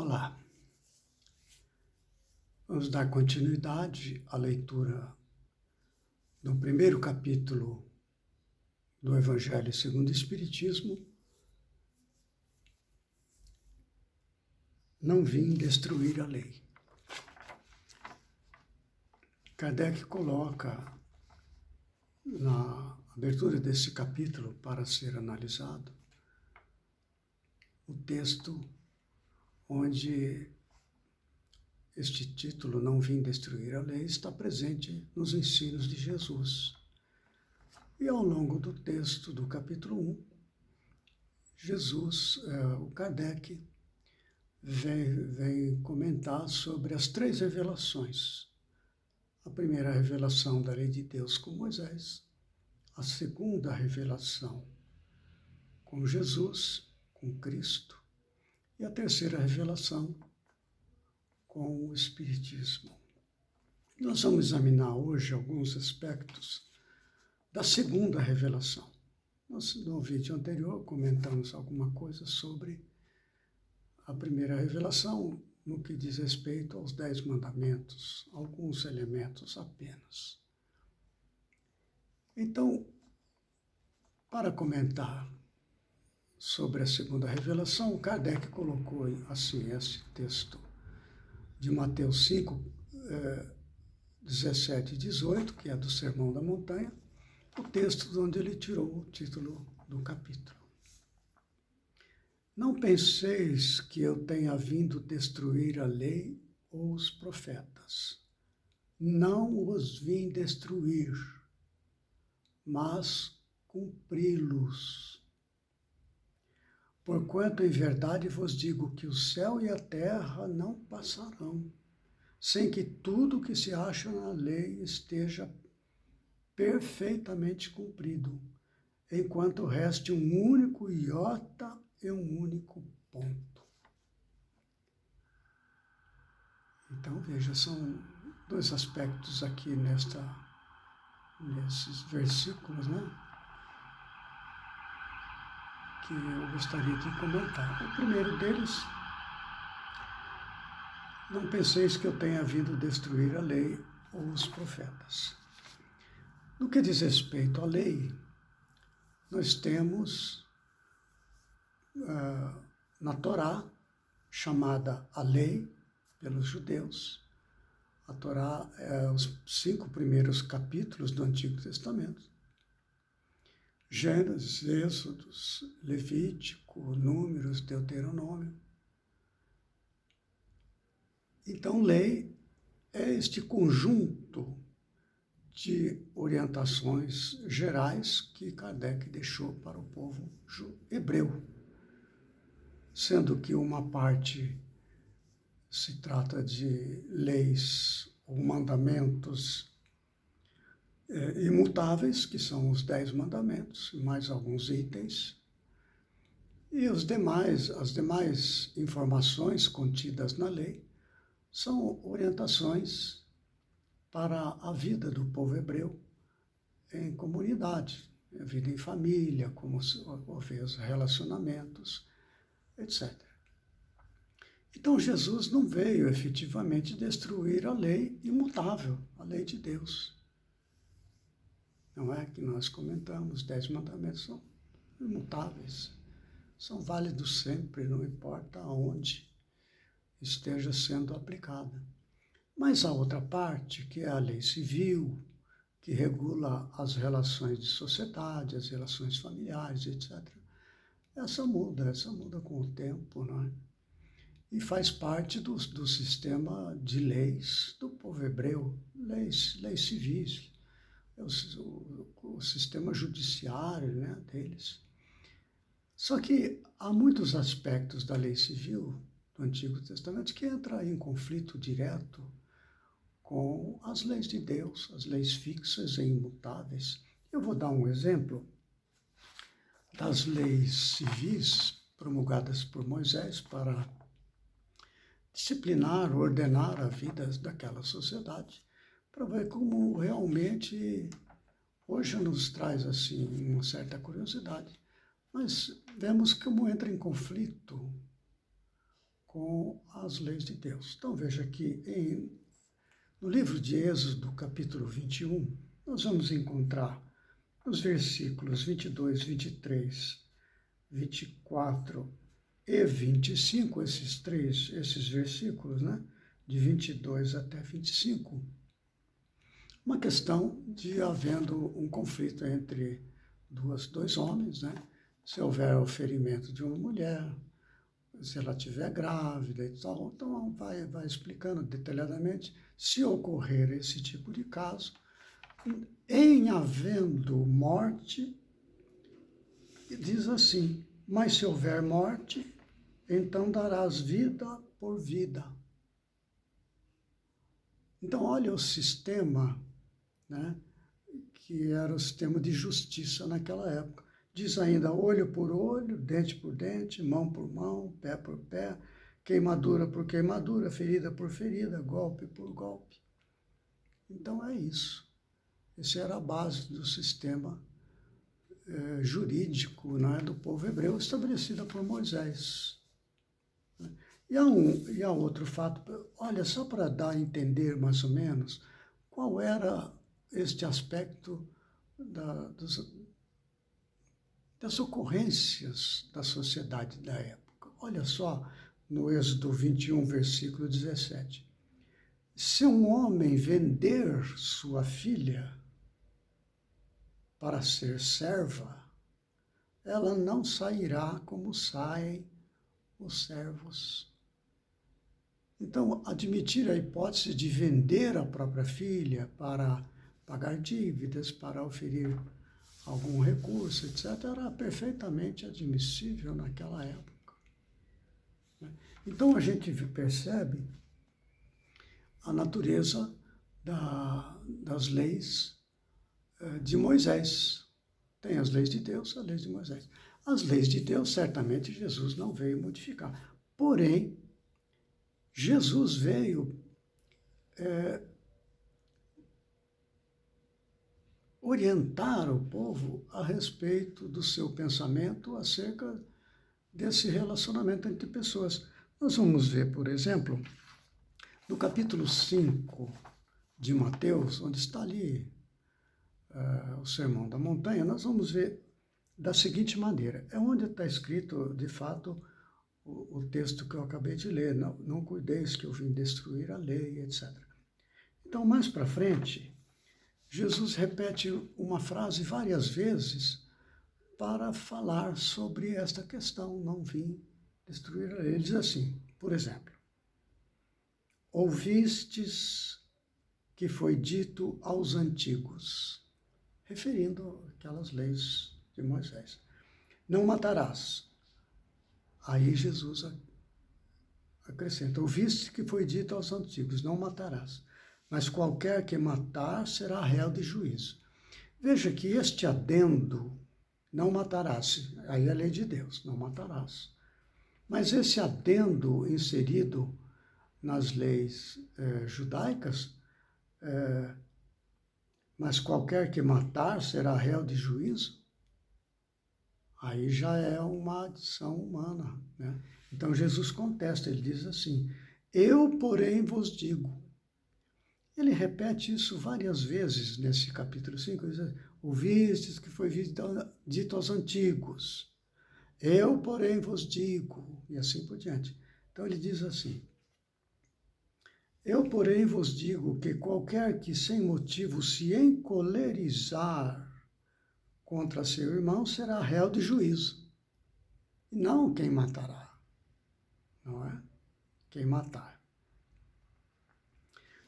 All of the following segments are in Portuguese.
Olá, vamos dar continuidade à leitura do primeiro capítulo do Evangelho segundo o Espiritismo. Não vim destruir a lei. Kardec coloca na abertura desse capítulo para ser analisado o texto onde este título, Não Vim Destruir a Lei, está presente nos ensinos de Jesus. E ao longo do texto do capítulo 1, o Kardec, vem comentar sobre as três revelações. A primeira revelação da lei de Deus com Moisés, a segunda revelação com Jesus, com Cristo, e a terceira revelação com o Espiritismo. Nós vamos examinar hoje alguns aspectos da segunda revelação. No vídeo anterior comentamos alguma coisa sobre a primeira revelação no que diz respeito aos 10 mandamentos, alguns elementos apenas. Então, para comentar sobre a segunda revelação, Kardec colocou assim esse texto de Mateus 5, 17 e 18, que é do Sermão da Montanha, o texto de onde ele tirou o título do capítulo. Não penseis que eu tenha vindo destruir a lei ou os profetas. Não os vim destruir, mas cumpri-los. Porquanto em verdade vos digo que o céu e a terra não passarão, sem que tudo que se acha na lei esteja perfeitamente cumprido, enquanto reste um único iota e um único ponto. Então, veja, são dois aspectos aqui nesses versículos, que eu gostaria de comentar. O primeiro deles, não penseis que eu tenha vindo destruir a lei ou os profetas. No que diz respeito à lei, nós temos na Torá, chamada a lei pelos judeus. A Torá é os 5 primeiros capítulos do Antigo Testamento. Gênesis, Êxodos, Levítico, Números, Deuteronômio. Então, lei é este conjunto de orientações gerais que Kardec deixou para o povo hebreu, sendo que uma parte se trata de leis ou mandamentos imutáveis, que são os 10 mandamentos, mais alguns itens, e as demais informações contidas na lei são orientações para a vida do povo hebreu em comunidade, a vida em família, como houver os relacionamentos, etc. Então, Jesus não veio efetivamente destruir a lei imutável, a lei de Deus. Não é que nós comentamos, os 10 mandamentos são imutáveis, são válidos sempre, não importa aonde esteja sendo aplicada. Mas a outra parte, que é a lei civil, que regula as relações de sociedade, as relações familiares, etc., essa muda com o tempo, não é? E faz parte do sistema de leis do povo hebreu, leis civis, o sistema judiciário, deles. Só que há muitos aspectos da lei civil do Antigo Testamento que entram em conflito direto com as leis de Deus, as leis fixas e imutáveis. Eu vou dar um exemplo das leis civis promulgadas por Moisés para disciplinar, ordenar a vida daquela sociedade, para ver como realmente hoje nos traz assim uma certa curiosidade, mas vemos como entra em conflito com as leis de Deus. Então veja que no livro de Êxodo, capítulo 21, nós vamos encontrar nos versículos 22, 23, 24 e 25, esses versículos, né, de 22 até 25, uma questão de havendo um conflito entre dois homens, né, se houver o ferimento de uma mulher, se ela estiver grávida e tal, então vai explicando detalhadamente se ocorrer esse tipo de caso, em havendo morte, diz assim, mas se houver morte, então darás vida por vida. Então, olha o sistema, né, que era o sistema de justiça naquela época. Diz ainda olho por olho, dente por dente, mão por mão, pé por pé, queimadura por queimadura, ferida por ferida, golpe por golpe. Então é isso. Essa era a base do sistema jurídico, né, do povo hebreu, estabelecida por Moisés. E há outro fato, olha, só para dar a entender mais ou menos qual era este aspecto das ocorrências da sociedade da época. Olha só, no Êxodo 21, versículo 17. Se um homem vender sua filha para ser serva, ela não sairá como saem os servos. Então, admitir a hipótese de vender a própria filha para pagar dívidas, para oferir algum recurso, etc., era perfeitamente admissível naquela época. Então, a gente percebe a natureza das leis de Moisés. Tem as leis de Deus, as leis de Moisés. As leis de Deus, certamente, Jesus não veio modificar. Porém, Jesus veio orientar o povo a respeito do seu pensamento acerca desse relacionamento entre pessoas. Nós vamos ver, por exemplo, no capítulo 5 de Mateus, onde está ali o Sermão da Montanha, nós vamos ver da seguinte maneira. É onde está escrito, de fato, o texto que eu acabei de ler. Não cuideis que eu vim destruir a lei, etc. Então, mais para frente, Jesus repete uma frase várias vezes para falar sobre esta questão, não vim destruir a lei. Ele diz assim, por exemplo, ouvistes que foi dito aos antigos, referindo aquelas leis de Moisés. Não matarás. Aí Jesus acrescenta, ouviste que foi dito aos antigos, não matarás. Mas qualquer que matar será réu de juízo. Veja que este adendo, não matarás, aí é a lei de Deus, não matarás. Mas esse adendo inserido nas leis judaicas, mas qualquer que matar será réu de juízo, aí já é uma adição humana, né? Então Jesus contesta, ele diz assim, eu, porém, vos digo. Ele repete isso várias vezes nesse capítulo 5, ele diz, ouvistes que foi dito aos antigos, eu, porém, vos digo, e assim por diante. Então ele diz assim, eu, porém, vos digo que qualquer que sem motivo se encolerizar contra seu irmão será réu de juízo, e não quem matará, não é? Quem matar.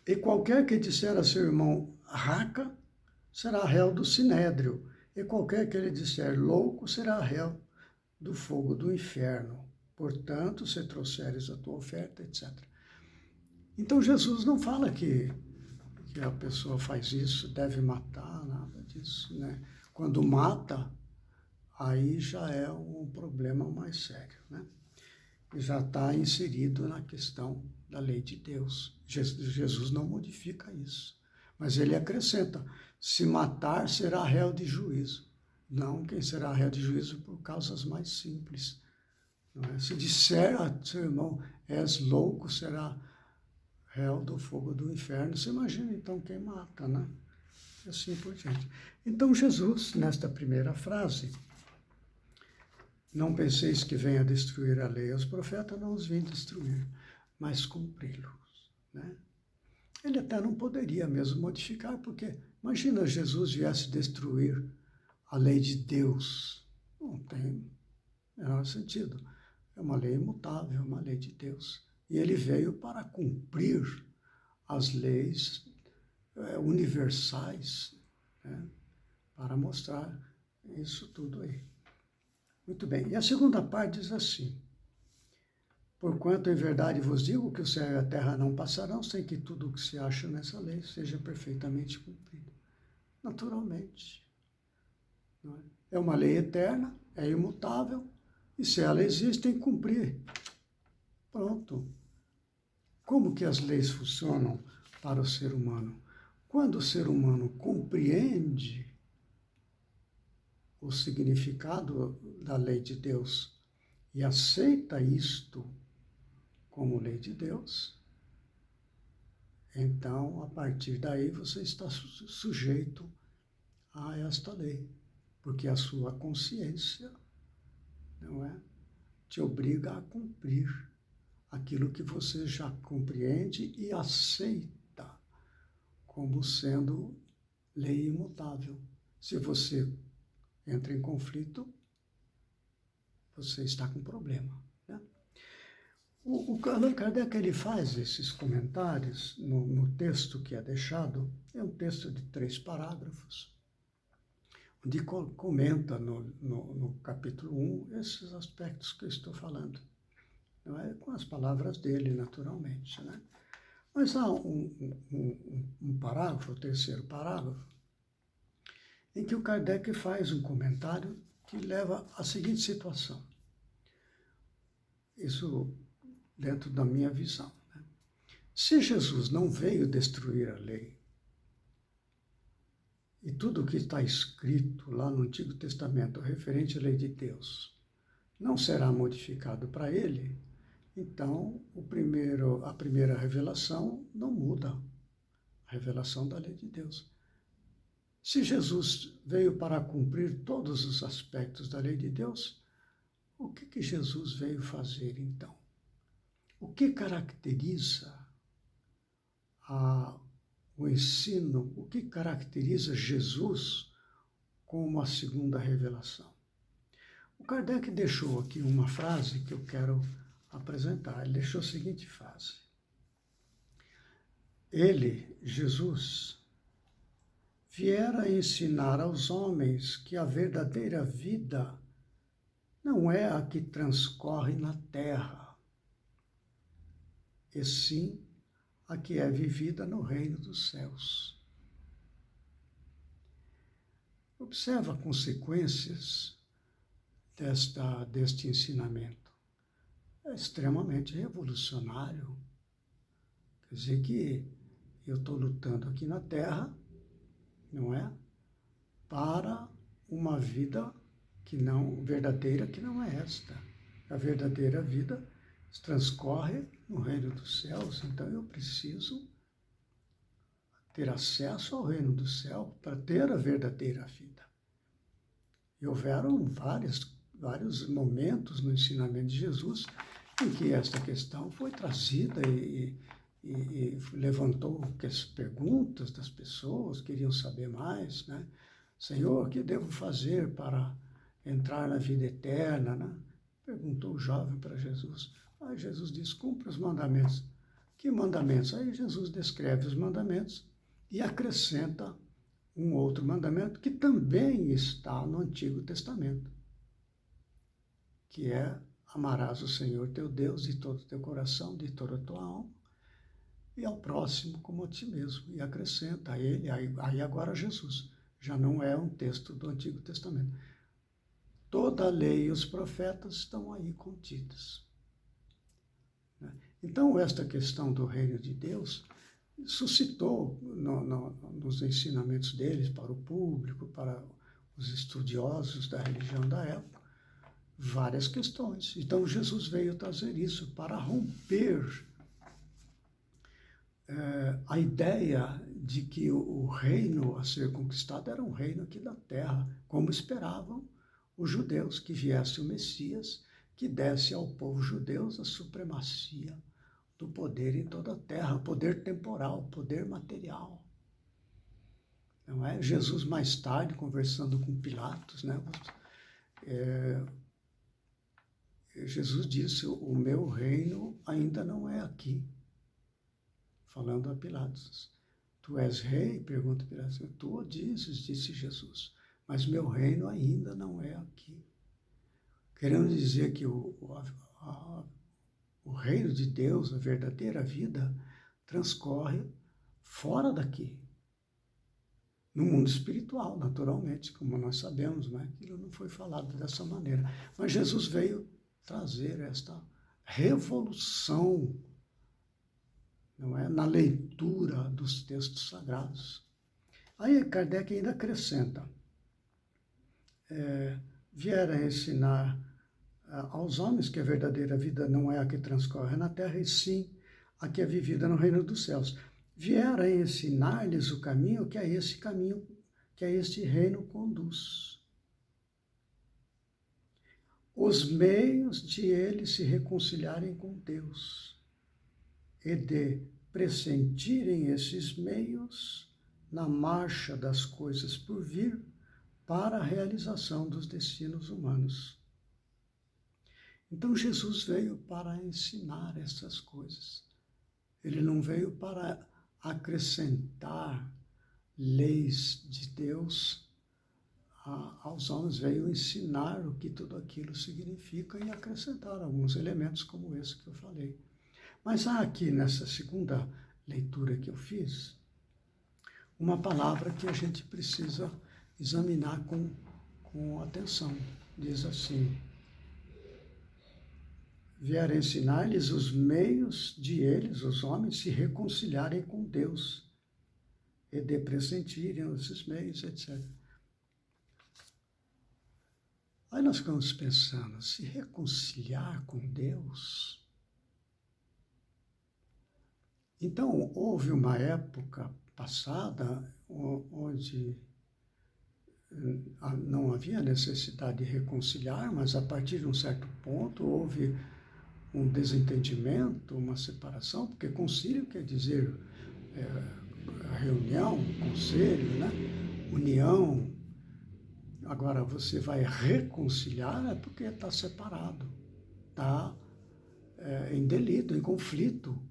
E qualquer que disser a seu irmão raca, será réu do sinédrio, e qualquer que lhe disser louco, será réu do fogo do inferno. Portanto, se trouxeres a tua oferta, etc. Então, Jesus não fala que a pessoa faz isso, deve matar, nada disso, né? Quando mata, aí já é um problema mais sério, né? Já está inserido na questão da lei de Deus. Jesus não modifica isso, mas ele acrescenta, se matar, será réu de juízo. Não quem será réu de juízo por causas mais simples, Não é? Se disser a seu irmão, és louco, será réu do fogo do inferno. Você imagina então quem mata, né? E assim por diante. Então Jesus, nesta primeira frase, não penseis que venha destruir a lei e os profetas, não os vim destruir, mas cumpri-los, né? Ele até não poderia mesmo modificar, porque imagina Jesus viesse destruir a lei de Deus. Não tem o menor sentido. É uma lei imutável, é uma lei de Deus. E ele veio para cumprir as leis universais, né? Para mostrar isso tudo aí. Muito bem. E a segunda parte diz assim: porquanto em verdade vos digo que o céu e a terra não passarão sem que tudo o que se acha nessa lei seja perfeitamente cumprido. Naturalmente. Não é? É uma lei eterna, é imutável, e se ela existe, tem que cumprir. Pronto. Como que as leis funcionam para o ser humano? Quando o ser humano compreende o significado da lei de Deus e aceita isto como lei de Deus, então, a partir daí, você está sujeito a esta lei, porque a sua consciência, não é, te obriga a cumprir aquilo que você já compreende e aceita como sendo lei imutável. Se você entra em conflito, você está com problema, né? O Allan Kardec, ele faz esses comentários no texto que é deixado, é um texto de 3 parágrafos, onde comenta no capítulo 1 esses aspectos que eu estou falando, não é? Com as palavras dele, naturalmente, né? Mas há um parágrafo, o 3º parágrafo, em que o Kardec faz um comentário que leva à seguinte situação. Isso dentro da minha visão, né? Se Jesus não veio destruir a lei, e tudo o que está escrito lá no Antigo Testamento referente à lei de Deus não será modificado para ele, então a primeira revelação não muda, a revelação da lei de Deus. Se Jesus veio para cumprir todos os aspectos da lei de Deus, o que Jesus veio fazer então? O que caracteriza o ensino, o que caracteriza Jesus como a segunda revelação? O Kardec deixou aqui uma frase que eu quero apresentar. Ele deixou a seguinte frase: ele, Jesus, viera ensinar aos homens que a verdadeira vida não é a que transcorre na terra, e sim a que é vivida no reino dos céus. Observa consequências deste ensinamento. É extremamente revolucionário. Quer dizer que eu estou lutando aqui na Terra, não é? Para uma vida verdadeira que não é esta. A verdadeira vida transcorre no reino dos céus, então eu preciso ter acesso ao reino do céu para ter a verdadeira vida. E houveram vários momentos no ensinamento de Jesus em que esta questão foi trazida e levantou as perguntas das pessoas, queriam saber mais, né? Senhor, o que devo fazer para entrar na vida eterna, né? Perguntou o jovem para Jesus. Aí Jesus diz, cumpre os mandamentos. Que mandamentos? Aí Jesus descreve os mandamentos e acrescenta um outro mandamento que também está no Antigo Testamento, que é amarás o Senhor teu Deus de todo o teu coração, de toda a tua alma, e ao próximo como a ti mesmo. E acrescenta a ele, aí agora Jesus, já não é um texto do Antigo Testamento. Toda a lei e os profetas estão aí contidos. Então, esta questão do reino de Deus suscitou nos ensinamentos deles para o público, para os estudiosos da religião da época, várias questões. Então Jesus veio trazer isso para romper a ideia de que o reino a ser conquistado era um reino aqui da terra, como esperavam os judeus, que viesse o Messias, que desse ao povo judeu a supremacia do poder em toda a terra, poder temporal, poder material. Não é? Jesus, mais tarde, conversando com Pilatos, né? Jesus disse, o meu reino ainda não é aqui. Falando a Pilatos. Tu és rei? Pergunta Pilatos. Tu o dizes, disse Jesus, mas meu reino ainda não é aqui. Querendo dizer que o reino de Deus, a verdadeira vida, transcorre fora daqui. No mundo espiritual, naturalmente, como nós sabemos, né? Aquilo não foi falado dessa maneira. Mas Jesus veio trazer esta revolução, não é? Na leitura dos textos sagrados. Aí Kardec ainda acrescenta, vieram ensinar aos homens que a verdadeira vida não é a que transcorre na terra, e sim a que é vivida no reino dos céus. Vieram ensinar-lhes o caminho que a esse caminho, que a este reino conduz. Os meios de eles se reconciliarem com Deus e de pressentirem esses meios na marcha das coisas por vir para a realização dos destinos humanos. Então Jesus veio para ensinar essas coisas. Ele não veio para acrescentar leis de Deus aos homens, veio ensinar o que tudo aquilo significa e acrescentar alguns elementos como esse que eu falei. Mas há aqui, nessa segunda leitura que eu fiz, uma palavra que a gente precisa examinar com atenção. Diz assim, vieram ensinar-lhes os meios de eles, os homens, se reconciliarem com Deus e de pressentirem esses meios, etc. Aí nós ficamos pensando, se reconciliar com Deus. Então, houve uma época passada onde não havia necessidade de reconciliar, mas a partir de um certo ponto houve um desentendimento, uma separação, porque concílio quer dizer reunião, conselho, né? União. Agora, você vai reconciliar é porque está separado, está em delito, em conflito.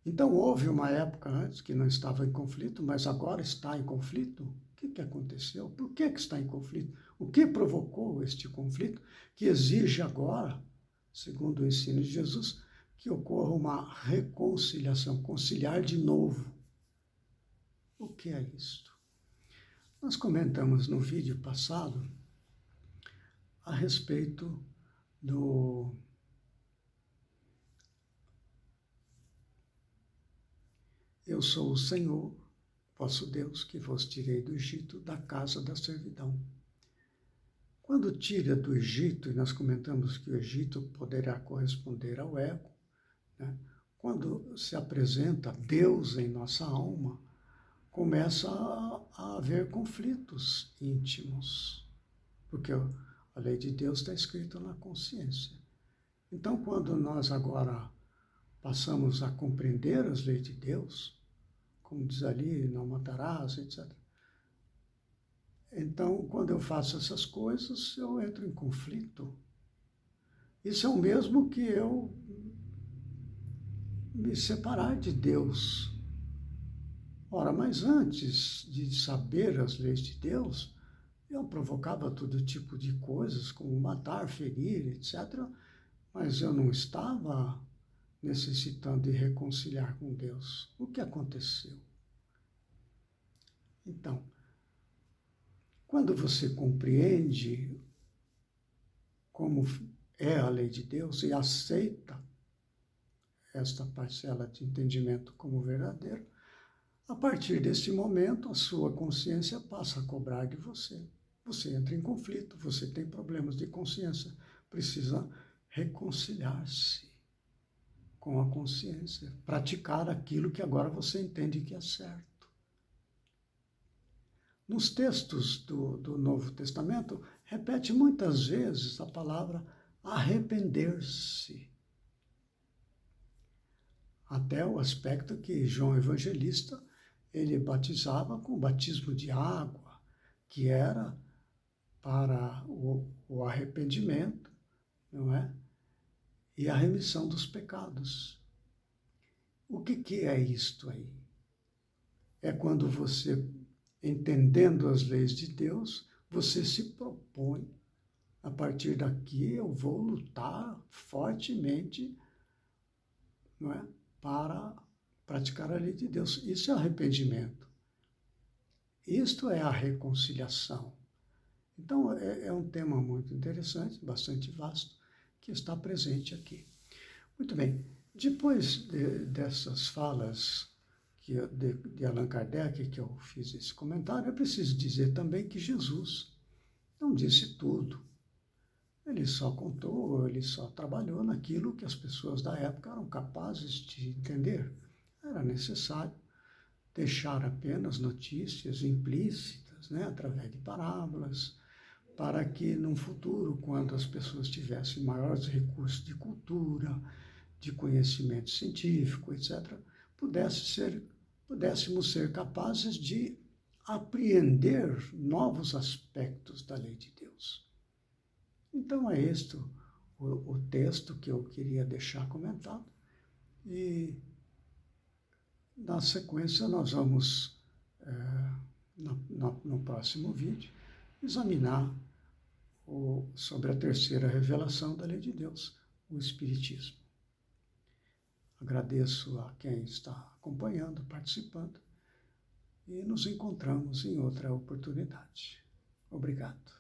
Então, houve uma época antes que não estava em conflito, mas agora está em conflito. O que aconteceu? Por que está em conflito? O que provocou este conflito que exige agora, segundo o ensino de Jesus, que ocorra uma reconciliação, conciliar de novo? O que é isto? Nós comentamos no vídeo passado a respeito do Eu sou o Senhor, vosso Deus, que vos tirei do Egito, da casa da servidão. Quando tira do Egito, e nós comentamos que o Egito poderá corresponder ao ego, né? Quando se apresenta Deus em nossa alma, começa a haver conflitos íntimos, porque a lei de Deus está escrita na consciência. Então, quando nós agora passamos a compreender as leis de Deus, como diz ali, não matarás, etc. Então, quando eu faço essas coisas, eu entro em conflito. Isso é o mesmo que eu me separar de Deus. Ora, mas antes de saber as leis de Deus, eu provocava todo tipo de coisas, como matar, ferir, etc. Mas eu não estava necessitando de reconciliar com Deus. O que aconteceu? Então, quando você compreende como é a lei de Deus e aceita esta parcela de entendimento como verdadeiro, a partir desse momento a sua consciência passa a cobrar de você. você entra em conflito, você tem problemas de consciência, precisa reconciliar-se com a consciência, praticar aquilo que agora você entende que é certo. Nos textos do Novo Testamento, repete muitas vezes a palavra arrepender-se. Até o aspecto que João Evangelista, ele batizava com o batismo de água, que era para o arrependimento, não é? E a remissão dos pecados. O que é isto aí? É quando você, entendendo as leis de Deus, você se propõe, a partir daqui eu vou lutar fortemente, não é? Para praticar a lei de Deus. Isso é arrependimento. Isto é a reconciliação. Então, é um tema muito interessante, bastante vasto, que está presente aqui. Muito bem, depois dessas falas de Allan Kardec, que eu fiz esse comentário, é preciso dizer também que Jesus não disse tudo. Ele só contou, ele só trabalhou naquilo que as pessoas da época eram capazes de entender. Era necessário deixar apenas notícias implícitas, né, através de parábolas, para que, num futuro, quando as pessoas tivessem maiores recursos de cultura, de conhecimento científico, etc., pudéssemos ser capazes de apreender novos aspectos da lei de Deus. Então, é este o texto que eu queria deixar comentado. E, na sequência, nós vamos, no próximo vídeo, examinar sobre a terceira revelação da lei de Deus, o Espiritismo. Agradeço a quem está acompanhando, participando, e nos encontramos em outra oportunidade. Obrigado.